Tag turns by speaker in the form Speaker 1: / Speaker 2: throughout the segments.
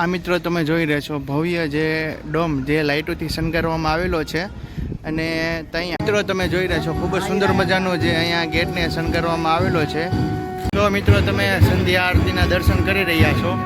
Speaker 1: આ મિત્રો તમે જોઈ રહ્યા છો ભવ્ય જે ડોમ જે લાઇટોથી શણગારવામાં આવેલો છે અને ત્યાં મિત્રો તમે જોઈ રહ્યા છો ખૂબ જ સુંદર મજાનો જે અહીંયા ગેટને શણગારવામાં આવેલો છે। તો મિત્રો તમે સંધ્યા આરતીના દર્શન કરી રહ્યા છો।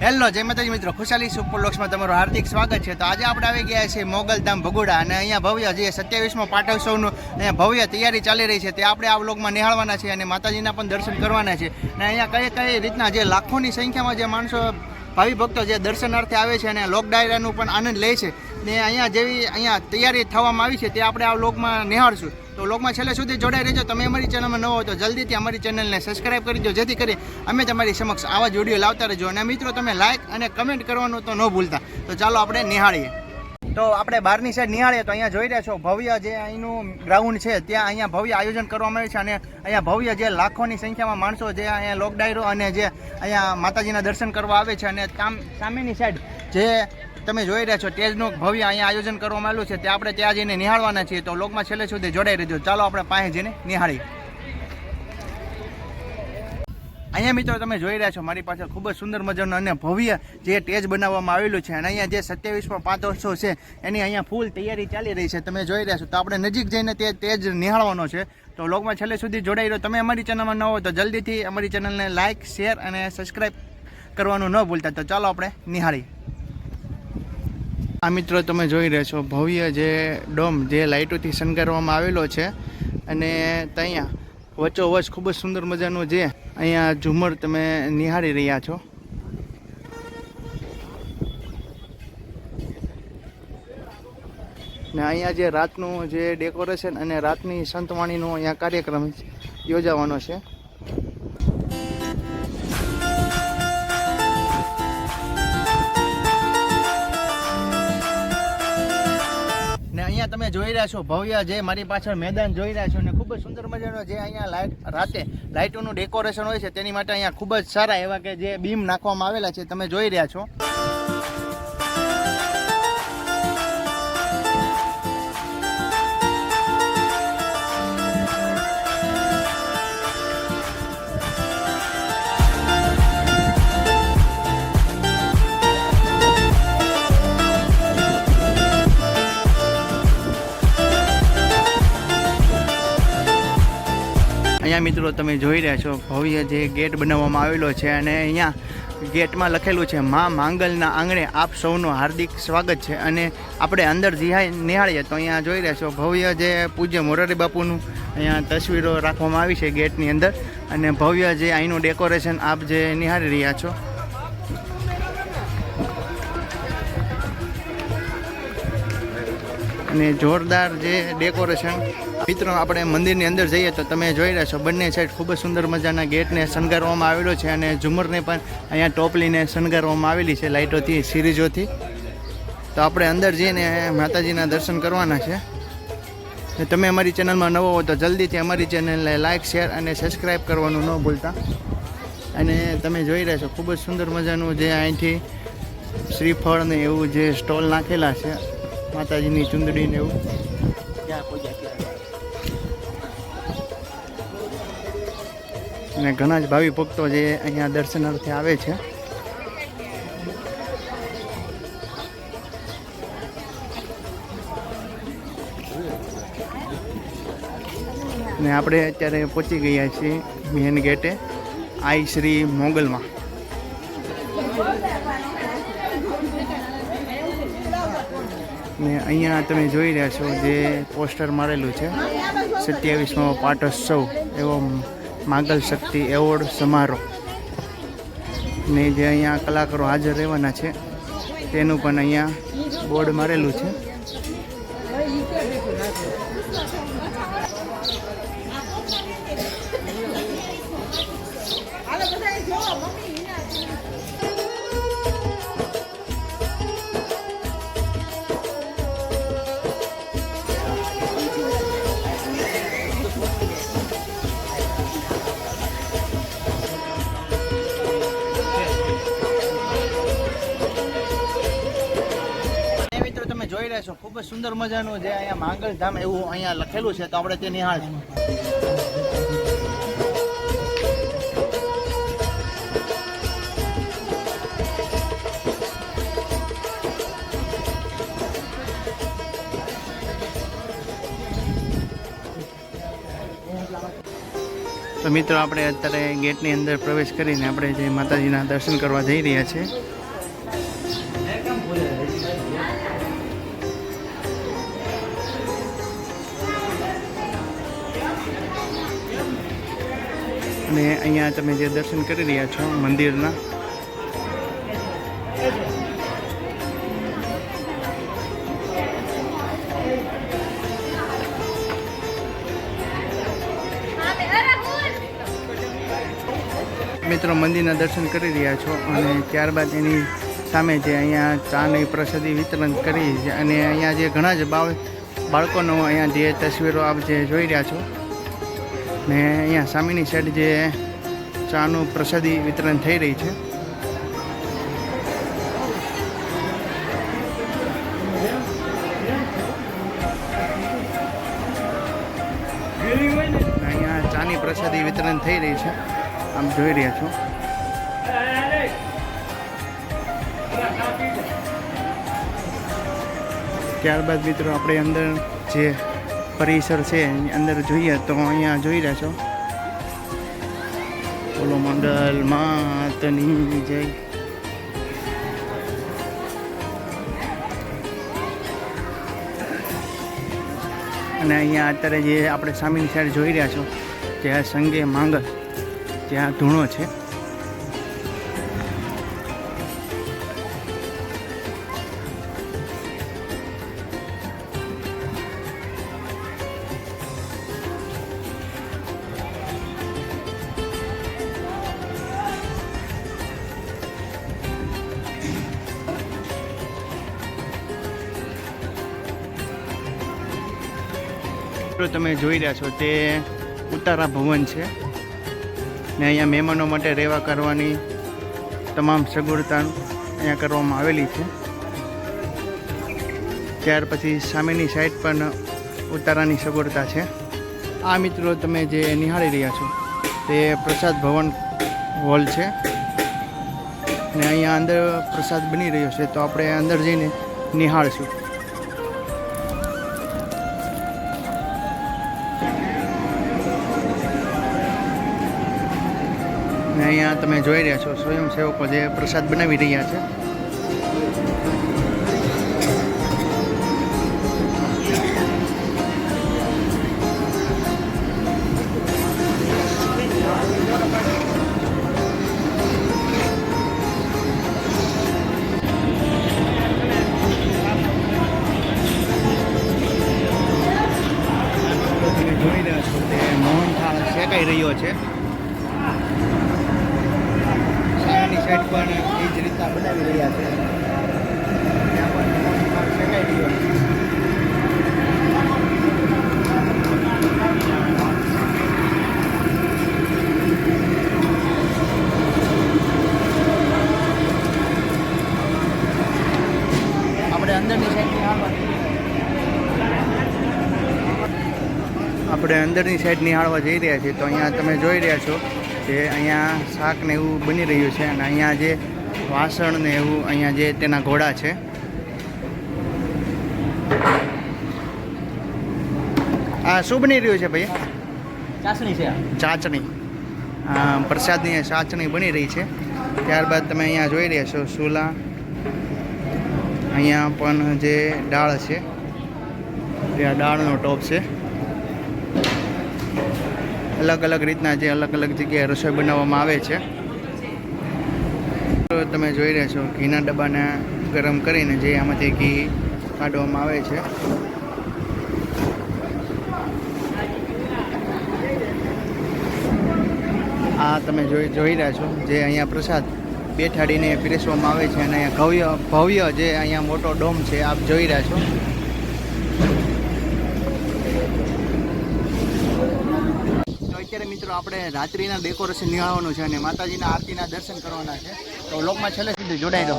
Speaker 1: હેલો જય માતાજી મિત્રો, ખુશાલી સુપર લોક્સમાં તમારું હાર્દિક સ્વાગત છે। તો આજે આપણે આવી ગયા છીએ મોગલધામ ભગોડા અને અહીંયા ભવ્ય જે 27મો પાટોત્સવનું અહીંયા ભવ્ય તૈયારી ચાલી રહી છે તે આપણે આ વ્લોગમાં નિહાળવાના છે અને માતાજીના પણ દર્શન કરવાના છે। અને અહીંયા કઈ રીતના જે લાખોની સંખ્યામાં જે માણસો ભાવિ ભક્તો જે દર્શનાર્થે આવે છે અને લોક ડાયરાનું પણ આનંદ લે છે ને અહીંયા જેવી અહીંયા તૈયારી થવામાં આવી છે તે આપણે આ વ્લોગમાં નિહાળશું। તો વ્લોગમાં છેલ્લે સુધી જોડાઈ રહેજો। તમે અમારી ચેનલમાં નવો હોય તો જલ્દીથી અમારી ચેનલને સબસ્ક્રાઈબ કરી દો, જેથી કરી અમે તમારી સમક્ષ આવા જ વિડીયો લાવતા રહેજો। અને મિત્રો તમે લાઇક અને કમેન્ટ કરવાનું તો ન ભૂલતા। તો ચાલો આપણે નિહાળીએ। તો આપણે બહારની સાઈડ નિહાળીએ તો અહીંયા જોઈ રહ્યા છો ભવ્ય જે અહીંનું ગ્રાઉન્ડ છે ત્યાં અહીંયા ભવ્ય આયોજન કરવામાં આવ્યું છે અને અહીંયા ભવ્ય જે લાખોની સંખ્યામાં માણસો જે અહીંયા લોક ડાયરો અને જે અહીંયા માતાજીના દર્શન કરવા આવે છે અને સામેની સાઈડ જે તમે જોઈ રહ્યા છો સ્ટેજનું ભવ્ય અહીંયા આયોજન કરવામાં આવ્યું છે તે આપણે ત્યાં જઈને નિહાળવાના છીએ। તો વ્લોગમાં છેલ્લે સુધી જોડાઈ રહેજો। ચાલો આપણે પાસે જઈને નિહાળીએ। અહીંયા મિત્રો તમે જોઈ રહ્યા છો મારી પાસે ખૂબ જ સુંદર મજાનું અને ભવ્ય જે સ્ટેજ બનાવવામાં આવેલું છે અને અહીંયા જે 27મો પાટોત્સવ છે એની અહીંયા ફૂલ તૈયારી ચાલી રહી છે, તમે જોઈ રહ્યા છો। તો આપણે નજીક જઈને તે સ્ટેજ નિહાળવાનો છે। તો વ્લોગમાં છેલ્લે સુધી જોડાઈ રહ્યો। તમે અમારી ચેનલમાં ન હોય તો જલ્દીથી અમારી ચેનલને લાઇક, શેર અને સબસ્ક્રાઈબ કરવાનું ન ભૂલતા। તો ચાલો આપણે નિહાળીએ। આ મિત્રો તમે જોઈ રહ્યા છો ભવ્ય જે ડોમ જે લાઇટોથી શણગારવામાં આવેલો છે અને ત્યાં વચ્ચોવચ ખૂબ જ સુંદર મજાનું જે અહીંયા ઝુમર તમે નિહાળી રહ્યા છો। ને અહીંયા જે રાતનું જે ડેકોરેશન અને રાતની સંતવાણીનો અહીંયા કાર્યક્રમ યોજાવાનો છે। અહીંયા તમે જોઈ રહ્યા છો ભવ્ય જે મારી પાછળ મેદાન જોઈ રહ્યા છો અને ખૂબ જ સુંદર મજાનો જે અહીંયા રાતે લાઇટોનું ડેકોરેશન હોય છે તેની માટે અહીંયા ખૂબ જ સારા એવા કે જે બીમ નાખવામાં આવેલા છે, તમે જોઈ રહ્યા છો। અહીંયા મિત્રો તમે જોઈ રહ્યા છો ભવ્ય જે ગેટ બનાવવામાં આવેલો છે અને અહીંયા ગેટમાં લખેલું છે મા માંગલના આંગણે આપ સૌનું હાર્દિક સ્વાગત છે। અને આપણે અંદર નિહાળીએ તો અહીંયા જોઈ રહ્યા છો ભવ્ય જે પૂજ્ય મોરારી બાપુનું અહીંયા તસવીરો રાખવામાં આવી છે ગેટની અંદર અને ભવ્ય જે અહીંનું ડેકોરેશન આપ જે નિહાળી રહ્યા છો। અને જોરદાર જે ડેકોરેશન મિત્રો આપણે મંદિરની અંદર જઈએ તો તમે જોઈ રહ્યા છો બંને સાઈડ ખૂબ જ સુંદર મજાના ગેટને શણગારવામાં આવેલો છે અને ઝુમરને પણ અહીંયા ટોપલીને શણગારવામાં આવેલી છે લાઇટોથી, સિરીઝોથી। તો આપણે અંદર જઈને માતાજીના દર્શન કરવાના છે। તમે અમારી ચેનલમાં નવો હો તો જલ્દીથી અમારી ચેનલને લાઇક, શેર અને સબસ્ક્રાઈબ કરવાનું ન ભૂલતા। અને તમે જોઈ રહ્યા છો ખૂબ જ સુંદર મજાનું જે અહીંથી શ્રીફળ ને એવું જે સ્ટોલ નાખેલા છે, માતાજીની ચુંદડી ને એવું। અને ઘણા જ ભાવિ ભક્તો જે અહીંયા દર્શનાર્થે આવે છે। ને આપણે અત્યારે પહોંચી ગયા છીએ મેન ગેટે આઈ શ્રી મોગલમાં। ને અહીંયા તમે જોઈ રહ્યા છો જે પોસ્ટર મારેલું છે 27મો પાટોત્સવ એવો માંગલ શક્તિ એવોર્ડ સમારોહ ને જે અહીંયા કલાકારો હાજર રહેવાના છે તેનું પણ અહીંયા બોર્ડ મારેલું છે। ખૂબ જ સુંદર મજાનું જે અહીંયા માંગલધામ એવું અહીંયા લખેલું છે, તો આપણે તે નિહાળીશું. તો મિત્રો આપણે અત્યારે ગેટની અંદર પ્રવેશ કરીને આપણે જે માતાજીના દર્શન કરવા જઈ રહ્યા છીએ. અને અહીંયા તમે જે દર્શન કરી રહ્યા છો મંદિરના, મિત્રો મંદિરના દર્શન કરી રહ્યા છો અને ત્યારબાદ એની સામે જે અહીંયા ચાની પ્રસાદી વિતરણ કરી અને અહીંયા જે ઘણા જ બાળકોનો અહીંયા જે તસવીરો આપ જે જોઈ રહ્યા છો ને અહીંયા સામેની સાઈડ જે ચાનું પ્રસાદી વિતરણ થઈ રહી છે. અહીંયા ચાની પ્રસાદી વિતરણ થઈ રહી છે, આમ જોઈ રહ્યા છો. ત્યારબાદ મિત્રો આપણે અંદર જે પરિસર છે એની અંદર જોઈએ તો અહીંયા જોઈ રહ્યા છો બોલો મંગલ માતની જય. અને અહીંયા અત્યારે જે આપણે સામેની સાઈડ જોઈ રહ્યા છો ત્યાં સંગે માંગલ, ત્યાં ધૂણો છે. તમે જોઈ રહ્યા છો તે ઉતારા ભવન છે ને અહીંયા મહેમાનો માટે રહેવા કરવાની તમામ સગવડતા અહીંયા કરવામાં આવેલી છે. ત્યાર પછી સામેની સાઈડ પણ ઉતારાની સગવડતા છે. આ મિત્રો તમે જે નિહાળી રહ્યા છો તે પ્રસાદ ભવન હોલ છે ને અહીંયા અંદર પ્રસાદ બની રહ્યો છે, તો આપણે અંદર જઈને નિહાળશું. અહીંયા તમે જોઈ રહ્યા છો સ્વયંસેવકો જે પ્રસાદ બનાવી રહ્યા છે. તમે જોઈ રહ્યા છો તે મોહનથાળ શેકાઈ રહ્યો છે. સાઈડ પણ એ જ રીતના બનાવી રહ્યા છે. ત્યાં પણ શેકાઈ રહ્યો છે. આપણે અંદરની સાઈડ નિહાળવા જઈ રહ્યા છીએ. તો અહીંયા તમે જોઈ રહ્યા છો કે અહીંયા શાક ને એવું બની રહ્યું છે અને અહીંયા જે વાસણ ને એવું અહીંયા જે તેના ઘોડા છે. આ શું બની રહ્યું છે ભાઈ?
Speaker 2: ચાસણી છે.
Speaker 1: ચાચણી, પ્રસાદની ચાચણી બની રહી છે. ત્યારબાદ તમે અહીંયા જોઈ રહ્યા છો સુલા, અહીંયા પણ જે દાળ છે ત્યાં દાળનો ટોપ છે. અલગ અલગ રીતના જે અલગ અલગ જગ્યાએ રસોઈ બનાવવામાં આવે છે. તમે જોઈ રહ્યા છો ઘીના ડબ્બાને ગરમ કરીને જે આમાંથી ઘી કાઢવામાં આવે છે. આ તમે જોઈ રહ્યા છો જે અહીંયા પ્રસાદ બેઠાડીને પીરસવામાં આવે છે અને અહીંયા ભવ્ય જે અહીંયા મોટો ડોમ છે આપ જોઈ રહ્યા છો. અત્યારે મિત્રો આપણે રાત્રિના ડેકોરેશન નિહાળવાનું છે અને માતાજીના આરતીના દર્શન કરવાના છે, તો વ્લોગમાં છેલ્લે સુધી જોડાઈ રહો.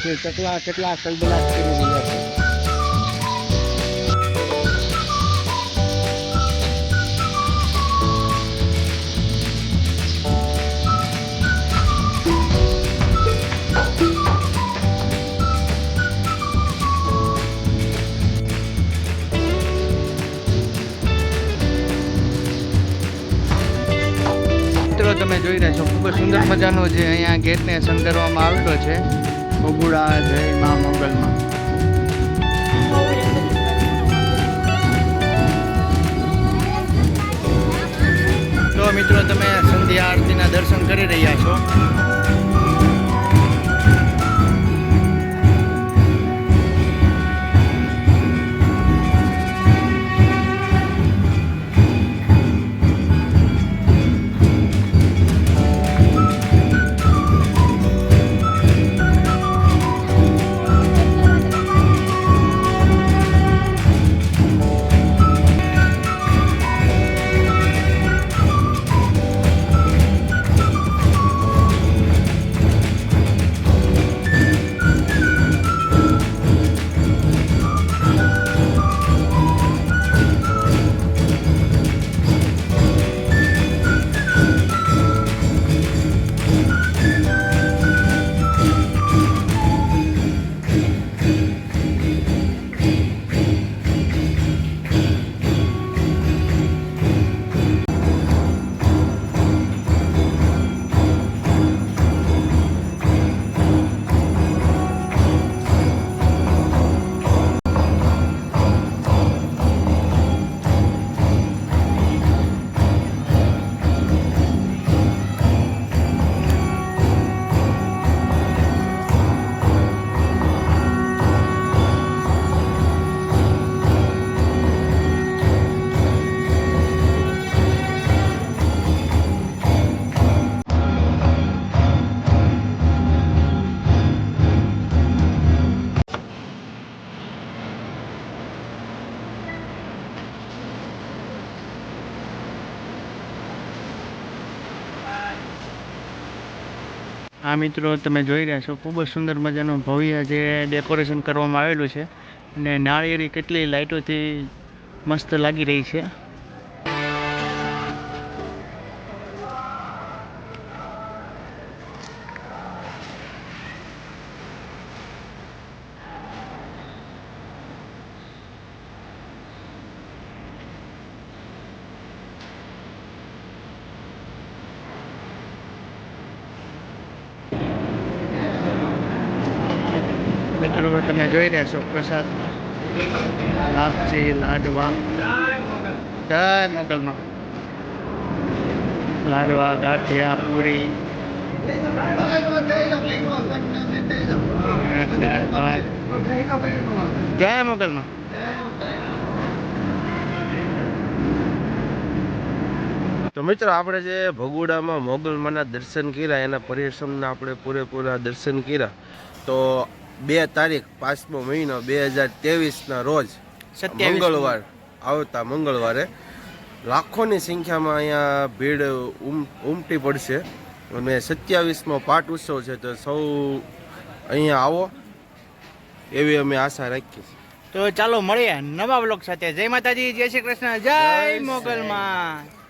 Speaker 2: છે ચકલા કેટલા કલબલાટ કરી રહ્યા છે.
Speaker 1: મિત્રો તમે જોઈ રહ્યા છો ખૂબ જ સુંદર મજાનો જે અહીંયા ગેટને શણગારવામાં આવેલો છે ભગુડા જય મા મોગલમાં. તો મિત્રો તમે સંધ્યા આરતીના દર્શન કરી રહ્યા છો. આ મિત્રો તમે જોઈ રહ્યા છો ખૂબ જ સુંદર મજાનું ભવ્ય જે ડેકોરેશન કરવામાં આવેલું છે અને નાળિયેરી કેટલી લાઇટોથી મસ્ત લાગી રહી છે. મિત્રો તમે જોઈ રહ્યા છો પ્રસાદ લાપસી લાડવા જય મોગલમાં લાડવા ગાંઠિયા પૂરી જય મોગલમાં.
Speaker 2: તો મિત્રો આપણે જે ભગુડામાં મોગલમાના દર્શન કર્યા એના પરિશ્રમના આપણે પૂરેપૂરા દર્શન કર્યા. તો 2 તારીખ 5મો મહિનો 2023ના રોજ મંગળવાર આવતા મંગળવારે લાખોની સંખ્યામાં અહીંયા ભીડ ઉમટી પડશે અને 27મો પાટ ઉત્સવ છે. તો સૌ અહીંયા આવો એવી અમે આશા રાખીએ છીએ.
Speaker 1: તો ચાલો મળીએ નવા બ્લોગ સાથે. જય માતાજી, જય શ્રી કૃષ્ણ, જય મોગલમાં.